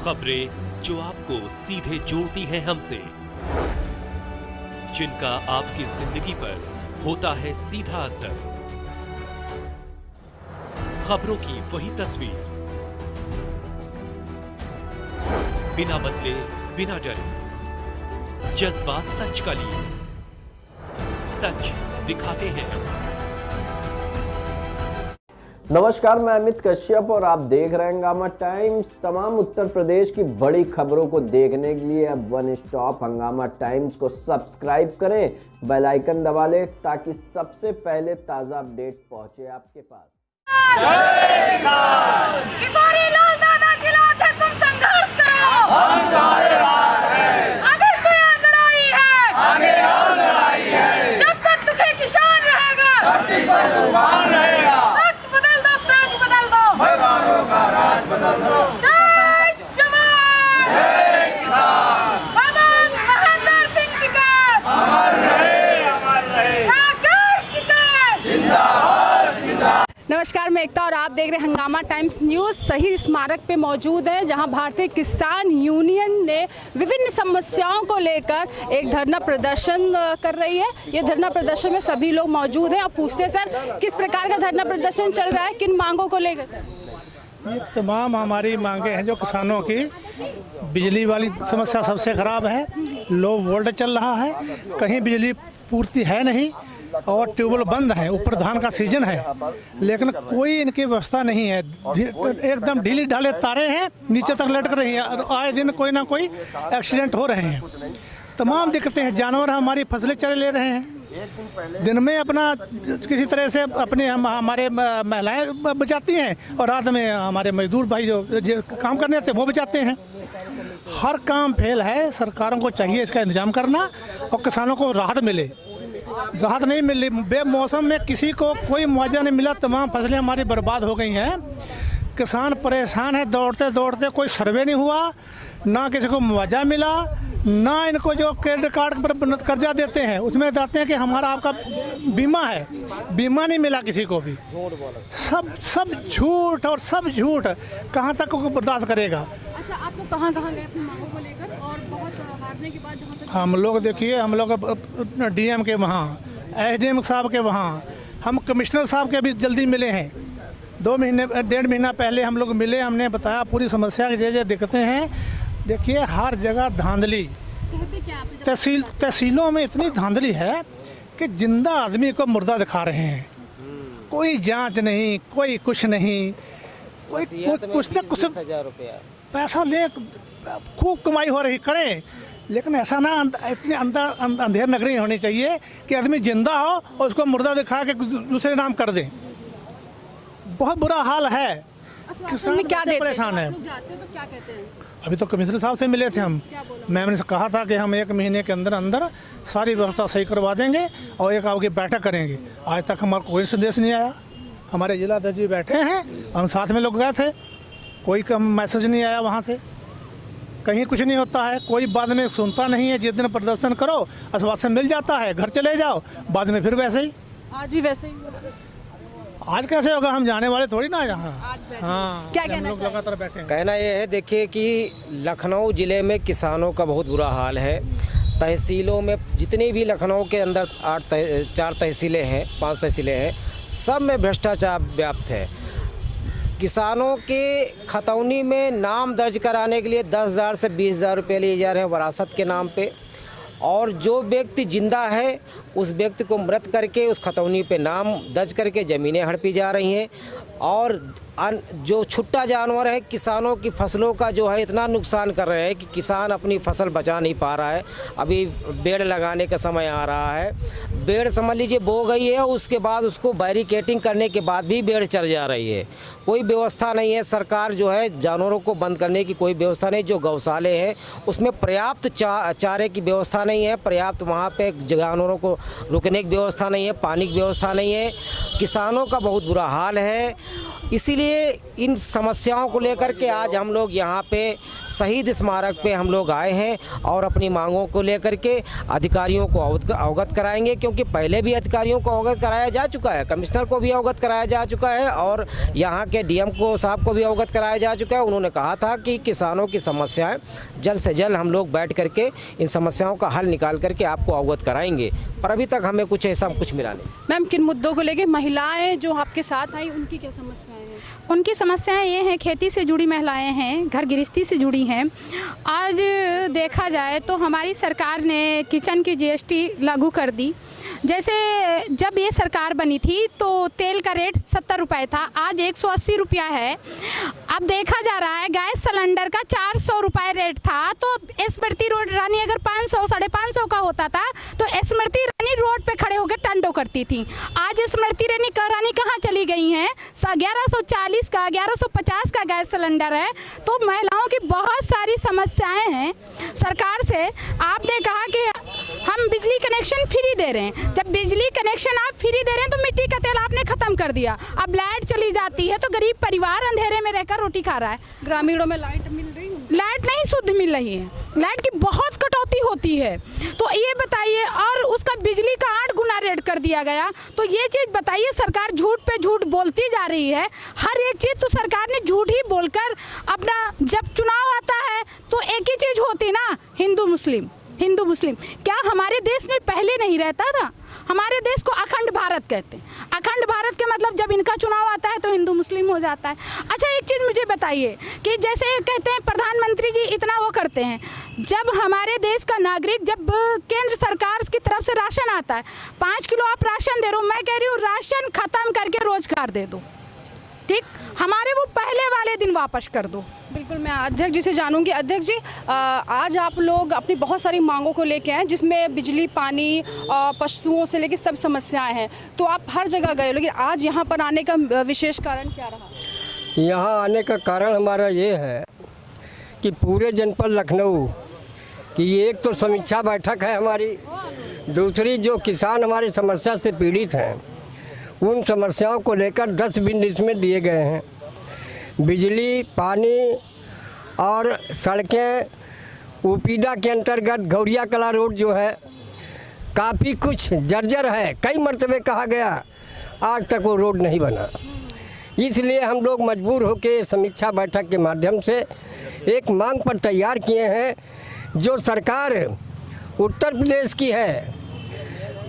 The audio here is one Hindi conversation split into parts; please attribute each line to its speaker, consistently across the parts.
Speaker 1: खबरें जो आपको सीधे जोड़ती हैं हमसे, जिनका आपकी जिंदगी पर होता है सीधा असर। खबरों की वही तस्वीर, बिना बदले बिना डरे, जज्बा सच का लिए, सच दिखाते हैं।
Speaker 2: नमस्कार, मैं अमित कश्यप और आप देख रहे हैं हंगामा टाइम्स। तमाम उत्तर प्रदेश की बड़ी खबरों को देखने के लिए अब वन स्टॉप हंगामा टाइम्स को सब्सक्राइब करें, बेल आइकन दबा लें ताकि सबसे पहले ताजा अपडेट पहुंचे आपके पास।
Speaker 3: किशोरी लाल दादा खिलाफ है, तुम संघर्ष करो। हम तुम्हारे साथ हैं। आगे तो यह लड़ाई है, आगे और लड़ाई है। जब तक दुखी किसान रहेगा, धरती पर तूफान रहेगा। तख्त बदल दो, ताज बदल दो, परिवारों का राज बदल दो। जय जवान, जय किसान। बाबा महेंद्र सिंह टिकैत अमर रहे, अमर रहे। राकेश टिकैत जिंदाबाद, जिंदाबाद। नमस्कार, मैं एकता और आप देख रहे हैं हंगामा टाइम्स न्यूज़। शहीद स्मारक पे मौजूद है, जहां भारतीय किसान यूनियन ने विभिन्न समस्याओं को लेकर एक धरना प्रदर्शन कर रही है। ये धरना प्रदर्शन में सभी लोग मौजूद हैं और पूछते हैं, सर किस प्रकार का धरना प्रदर्शन चल रहा है, किन मांगों को लेकर? सर
Speaker 4: ये तमाम हमारी मांगे हैं जो किसानों की। बिजली वाली समस्या सबसे ख़राब है, लो वोल्टेज चल रहा है, कहीं बिजली पूर्ति है नहीं और ट्यूबवेल बंद है। ऊपर धान का सीजन है लेकिन कोई इनकी व्यवस्था नहीं है। एकदम ढीली ढाले तारे हैं, नीचे तक लटक रही हैं और आए दिन कोई ना कोई एक्सीडेंट हो रहे हैं। तमाम दिक्कतें हैं। जानवर हमारी फसलें चरे ले रहे हैं। दिन में अपना किसी तरह से अपने हमारे महिलाएं बचाती हैं और रात में हमारे मजदूर भाई जो काम करने आते हैं वो बचाते हैं। हर काम फेल है। सरकारों को चाहिए इसका इंतजाम करना और किसानों को राहत मिले। राहत नहीं मिली, बेमौसम में किसी को कोई मुआवजा नहीं मिला, तमाम फसलें हमारी बर्बाद हो गई हैं। किसान परेशान है, दौड़ते दौड़ते कोई सर्वे नहीं हुआ, ना किसी को मुआवजा मिला, ना इनको जो क्रेडिट कार्ड पर कर्जा देते हैं उसमें बताते हैं कि हमारा आपका बीमा है, बीमा नहीं मिला किसी को भी। सब झूठ और सब झूठ, कहाँ तक को बर्दाश्त करेगा।
Speaker 3: अच्छा, आप लोग कहाँ गए अपनी मांगों को लेकर? और बहुत हारने के बाद जहाँ तक
Speaker 4: हम लोग देखिए, हम लोग DM के वहाँ, SDM साहब के वहाँ, हम कमिश्नर साहब के भी जल्दी मिले हैं। 1.5 महीना पहले हम लोग मिले, हमने बताया पूरी समस्या की जो दिक्कतें हैं। देखिए हर जगह धांधली, तहसीलों में इतनी धांधली है कि जिंदा आदमी को मुर्दा दिखा रहे हैं। कोई जांच नहीं, कोई कुछ नहीं, कोई कुछ न कुछ पैसा ले, खूब कमाई हो रही करें, लेकिन ऐसा ना इतनी अंधेर नगरी होनी चाहिए कि आदमी जिंदा हो और उसको मुर्दा दिखा के दूसरे नाम कर दें। बहुत बुरा हाल है। किसान क्या परेशान है।
Speaker 3: तो क्या कहते हैं?
Speaker 4: अभी तो कमिश्नर साहब से मिले थे हम। मैंने कहा था कि हम 1 महीने के अंदर अंदर सारी व्यवस्था सही करवा देंगे और एक आपकी बैठक करेंगे। आज तक हमारा कोई संदेश नहीं आया। हमारे जिला अध्यक्ष जी बैठे हैं, हम साथ में लोग गए थे, कोई मैसेज नहीं आया वहाँ से। कहीं कुछ नहीं होता है, कोई बाद में सुनता नहीं है। जिस दिन प्रदर्शन करो आश्वासन मिल जाता है, घर चले जाओ, बाद में फिर वैसे ही।
Speaker 3: आज भी वैसे ही?
Speaker 4: आज कैसे होगा, हम जाने वाले थोड़ी ना यहाँ। हाँ,
Speaker 3: क्या कहना
Speaker 4: लोग लगातार बैठे हैं।
Speaker 5: कहना ये है, देखिए कि लखनऊ ज़िले में किसानों का बहुत बुरा हाल है। तहसीलों में जितनी भी लखनऊ के अंदर 4 तहसीलें हैं, 5 तहसीलें हैं, सब में भ्रष्टाचार व्याप्त है। किसानों के खतौनी में नाम दर्ज कराने के लिए 10,000 से 20,000 रुपये लिए जा रहे हैं वरासत के नाम पे, और जो व्यक्ति जिंदा है उस व्यक्ति को मृत करके उस खतौनी पे नाम दर्ज करके ज़मीनें हड़पी जा रही हैं। और जो छुट्टा जानवर है किसानों की फसलों का जो है इतना नुकसान कर रहे हैं कि किसान अपनी फसल बचा नहीं पा रहा है। अभी पेड़ लगाने का समय आ रहा है, पेड़ समझ लीजिए बो गई है, उसके बाद उसको बैरिकेटिंग करने के बाद भी पेड़ चढ़ जा रही है। कोई व्यवस्था नहीं है। सरकार जो है जानवरों को बंद करने की कोई व्यवस्था नहीं। जो गौशाले हैं उसमें पर्याप्त चारे की व्यवस्था नहीं है, पर्याप्त वहाँ पे जानवरों को रुकने की व्यवस्था नहीं है, पानी की व्यवस्था नहीं है। किसानों का बहुत बुरा हाल है। इसीलिए इसलिए इन समस्याओं को लेकर के आज हम लोग यहाँ पे शहीद स्मारक पे हम लोग आए हैं और अपनी मांगों को लेकर के अधिकारियों को अवगत कराएंगे, क्योंकि पहले भी अधिकारियों को अवगत कराया जा चुका है, कमिश्नर को भी अवगत कराया जा चुका है और यहाँ के डीएम को साहब को भी अवगत कराया जा चुका है। उन्होंने कहा था कि किसानों की समस्याएं जल्द से जल्द हम लोग बैठ करके इन समस्याओं का हल निकाल करके आपको अवगत कराएंगे, पर अभी तक हमें ऐसा कुछ मिला नहीं।
Speaker 3: मैम, किन मुद्दों को लेके महिलाएं जो आपके साथ आई उनकी क्या समस्याएं हैं?
Speaker 6: उनकी समस्याएं ये हैं, खेती से जुड़ी महिलाएं हैं, घर गृहस्थी से जुड़ी हैं। आज देखा जाए तो हमारी सरकार ने किचन की जीएसटी लागू कर दी। जैसे जब ये सरकार बनी थी तो तेल का रेट 70 रुपये था, आज 180 रुपया है। अब देखा जा रहा है गैस सिलेंडर का 400 रुपये रेट था, तो स्मृति रानी अगर 500 550 का होता था तो स्मृति रानी रोड पे खड़े होकर टंडो करती थी। आज स्मृति रानी कहाँ चली गई हैं? 1140 का 1150 का गैस सिलेंडर है। तो महिलाओं की बहुत सारी समस्याएं हैं। सरकार से आपने कहा कि हम बिजली कनेक्शन फ्री दे रहे हैं। जब बिजली कनेक्शन आप फ्री दे रहे हैं तो मिट्टी का तेल आपने खत्म कर दिया। अब लाइट चली जाती है तो गरीब परिवार अंधेरे में रहकर रोटी खा रहा है।
Speaker 3: ग्रामीणों में लाइट मिल रही है?
Speaker 6: लाइट नहीं शुद्ध मिल रही है, लाइट की बहुत कटौती होती है। तो ये बताइए, और उसका बिजली का 8 गुना रेट कर दिया गया। तो ये चीज़ बताइए, सरकार झूठ पे झूठ बोलती जा रही है। हर एक चीज़ तो सरकार ने झूठ ही बोलकर अपना, जब चुनाव आता है तो एक ही चीज़ होती ना, हिंदू मुस्लिम हिंदू मुस्लिम। क्या हमारे देश में पहले नहीं रहता था? हमारे देश को अखंड भारत कहते हैं। अखंड भारत के मतलब जब इनका चुनाव आता है तो हिंदू मुस्लिम हो जाता है। अच्छा, एक चीज़ मुझे बताइए कि जैसे कहते हैं प्रधानमंत्री जी इतना वो करते हैं, जब हमारे देश का नागरिक, जब केंद्र सरकार की तरफ से राशन आता है, 5 किलो आप राशन दे रहे हो, मैं कह रही हूँ राशन खत्म करके रोजगार दे दो, ठीक? हमारे वो पहले वाले दिन वापस कर दो।
Speaker 3: बिल्कुल, मैं अध्यक्ष जी से जानूंगी। अध्यक्ष जी, आज आप लोग अपनी बहुत सारी मांगों को लेके आए, जिसमें बिजली, पानी, पशुओं से लेकर सब समस्याएं हैं। तो आप हर जगह गए, लेकिन आज यहाँ पर आने का विशेष कारण क्या रहा?
Speaker 7: यहाँ आने का कारण हमारा ये है कि पूरे जनपद लखनऊ की एक तो समीक्षा बैठक है हमारी, दूसरी जो किसान हमारी समस्या से पीड़ित हैं उन समस्याओं को लेकर 10 बिंदु इसमें दिए गए हैं। बिजली, पानी और सड़कें। उपीडा के अंतर्गत गौरिया कला रोड जो है काफ़ी कुछ जर्जर है, कई मरतबे कहा गया, आज तक वो रोड नहीं बना। इसलिए हम लोग मजबूर होकर समीक्षा बैठक के माध्यम से एक मांग पर तैयार किए हैं, जो सरकार उत्तर प्रदेश की है।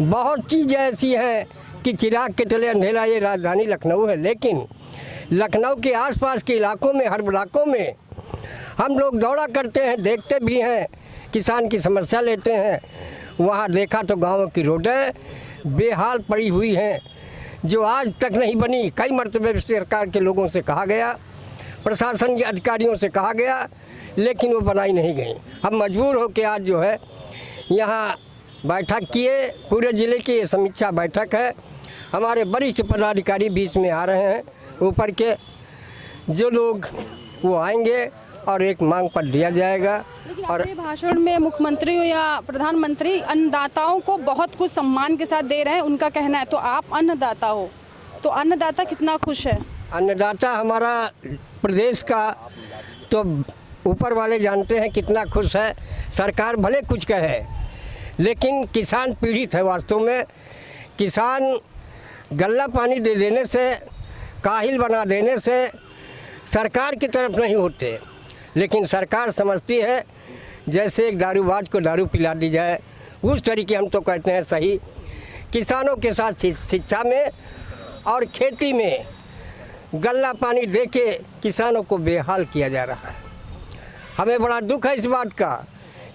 Speaker 7: बहुत चीज़ें ऐसी हैं कि चिराग के तले अंधेरा, ये राजधानी लखनऊ है, लेकिन लखनऊ के आसपास के इलाकों में, हर इलाकों में हम लोग दौरा करते हैं, देखते भी हैं, किसान की समस्या लेते हैं। वहाँ देखा तो गाँव की रोडें बेहाल पड़ी हुई हैं, जो आज तक नहीं बनी। कई मरतबे सरकार के लोगों से कहा गया, प्रशासन के अधिकारियों से कहा गया, लेकिन वो बनाई नहीं गई। हम मजबूर होकर आज जो है यहाँ बैठक किए। पूरे ज़िले की ये समीक्षा बैठक है। हमारे वरिष्ठ पदाधिकारी बीच में आ रहे हैं, ऊपर के जो लोग वो आएंगे और एक मांग पर दिया जाएगा।
Speaker 3: और अपने भाषण में मुख्यमंत्री या प्रधानमंत्री अन्नदाताओं को बहुत कुछ सम्मान के साथ दे रहे हैं, उनका कहना है। तो आप अन्नदाता हो, तो अन्नदाता कितना खुश है?
Speaker 7: अन्नदाता हमारा प्रदेश का तो ऊपर वाले जानते हैं कितना खुश है। सरकार भले कुछ कहे, लेकिन किसान पीड़ित है। वास्तव में किसान गल्ला पानी दे देने से, काहिल बना देने से सरकार की तरफ नहीं होते, लेकिन सरकार समझती है जैसे एक दारूबाज को दारू पिला दी जाए, उस तरीके हम तो कहते हैं सही। किसानों के साथ शिक्षा में और खेती में गल्ला पानी दे के किसानों को बेहाल किया जा रहा है। हमें बड़ा दुख है इस बात का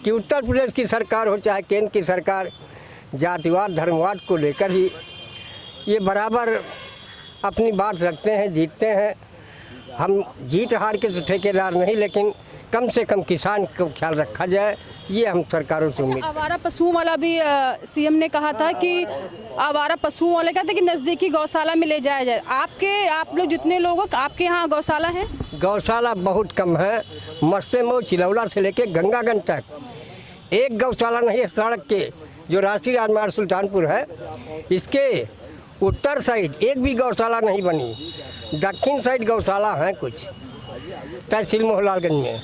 Speaker 7: कि उत्तर प्रदेश की सरकार हो चाहे केंद्र की सरकार, जातिवाद धर्मवाद को लेकर ही ये बराबर अपनी बात रखते हैं, जीतते हैं। हम जीत हार के ठेकेदार नहीं, लेकिन कम से कम किसान को ख्याल रखा जाए, ये हम सरकारों से उम्मीद।
Speaker 3: आवारा पशुओं वाला भी सीएम ने कहा था कि आवारा पशुओं वाले कहते कि नज़दीकी गौशाला में ले जाया जाए। आप लोग जितने लोग हो, आपके यहाँ गौशाला है?
Speaker 7: गौशाला बहुत कम है। मस्तेमऊ चिलौला से लेके गंगागंज तक एक गौशाला नहीं है। सड़क के जो राष्ट्रीय राजमार्ग सुल्तानपुर है, इसके उत्तर साइड एक भी गौशाला नहीं बनी, दक्षिण साइड गौशाला हैं कुछ तहसील मोहनलालगंज में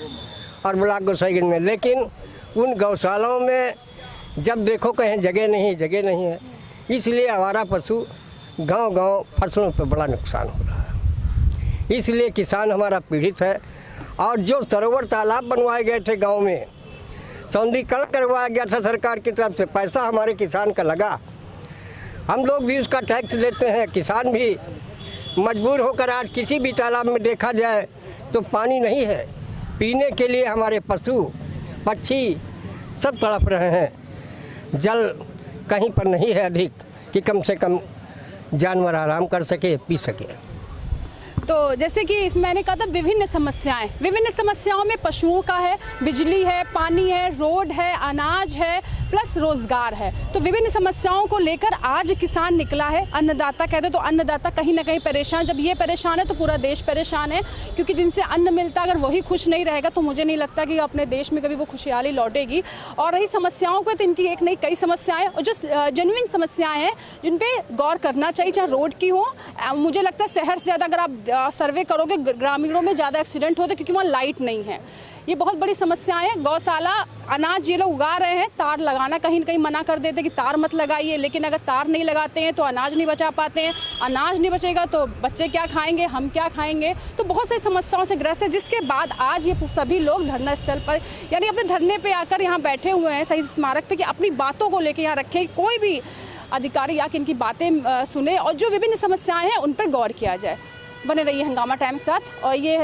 Speaker 7: और ब्लॉक गोसाईगंज में, लेकिन उन गौशालाओं में जब देखो कहीं जगह नहीं है, इसलिए आवारा पशु गांव फसलों पर बड़ा नुकसान हो रहा है। इसलिए किसान हमारा पीड़ित है। और जो सरोवर तालाब बनवाए गए थे गांव में, सौंदर्यीकरण करवाया गया था सरकार की तरफ से, पैसा हमारे किसान का लगा, हम लोग भी उसका टैक्स देते हैं, किसान भी मजबूर होकर आज किसी भी तालाब में देखा जाए तो पानी नहीं है पीने के लिए। हमारे पशु पक्षी सब तड़प रहे हैं, जल कहीं पर नहीं है अधिक कि कम से कम जानवर आराम कर सके, पी सके।
Speaker 6: तो जैसे कि मैंने कहा था विभिन्न समस्याओं में पशुओं का है, बिजली है, पानी है, रोड है, अनाज है, प्लस रोजगार है। तो विभिन्न समस्याओं को लेकर आज किसान निकला है। अन्नदाता कहते तो अन्नदाता कहीं ना कहीं परेशान, जब ये परेशान है तो पूरा देश परेशान है, क्योंकि जिनसे अन्न मिलता अगर वही खुश नहीं रहेगा तो मुझे नहीं लगता कि अपने देश में कभी वो खुशहाली लौटेगी। और रही समस्याओं को, तो इनकी एक नहीं कई समस्याएं और जो जेन्युइन समस्याएं हैं जिन पर गौर करना चाहिए, चाहे रोड की हो। मुझे लगता है शहर से ज़्यादा अगर आप सर्वे करोगे ग्रामीणों में ज़्यादा एक्सीडेंट होते क्योंकि वहाँ लाइट नहीं है। ये बहुत बड़ी समस्याएं हैं। गौशाला, अनाज ये लोग उगा रहे हैं, तार लगाना कहीं ना कहीं मना कर देते कि तार मत लगाइए, लेकिन अगर तार नहीं लगाते हैं तो अनाज नहीं बचा पाते हैं, अनाज नहीं बचेगा तो बच्चे क्या खाएंगे, हम क्या खाएंगे। तो बहुत सारी समस्याओं से ग्रस्त है, जिसके बाद आज ये सभी लोग धरना स्थल पर यानी अपने धरने पर आकर यहाँ बैठे हुए हैं शहीद स्मारक पर कि अपनी बातों को लेकर यहाँ रखें, कोई भी अधिकारी आके इनकी बातें सुने और जो विभिन्न समस्याएँ हैं उन पर गौर किया जाए। बने रहिए हंगामा टाइम्स साथ। और ये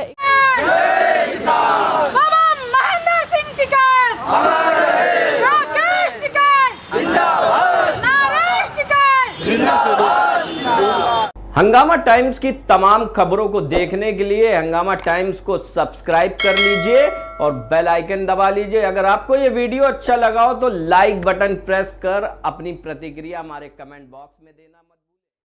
Speaker 3: महेंद्र सिंह टिकैत, राकेश टिकैत जिंदाबाद, नरेश टिकैत जिंदाबाद।
Speaker 2: हंगामा टाइम्स की तमाम खबरों को देखने के लिए हंगामा टाइम्स को सब्सक्राइब कर लीजिए और बेल आइकन दबा लीजिए। अगर आपको ये वीडियो अच्छा लगा हो तो लाइक बटन प्रेस कर अपनी प्रतिक्रिया हमारे कमेंट बॉक्स में देना।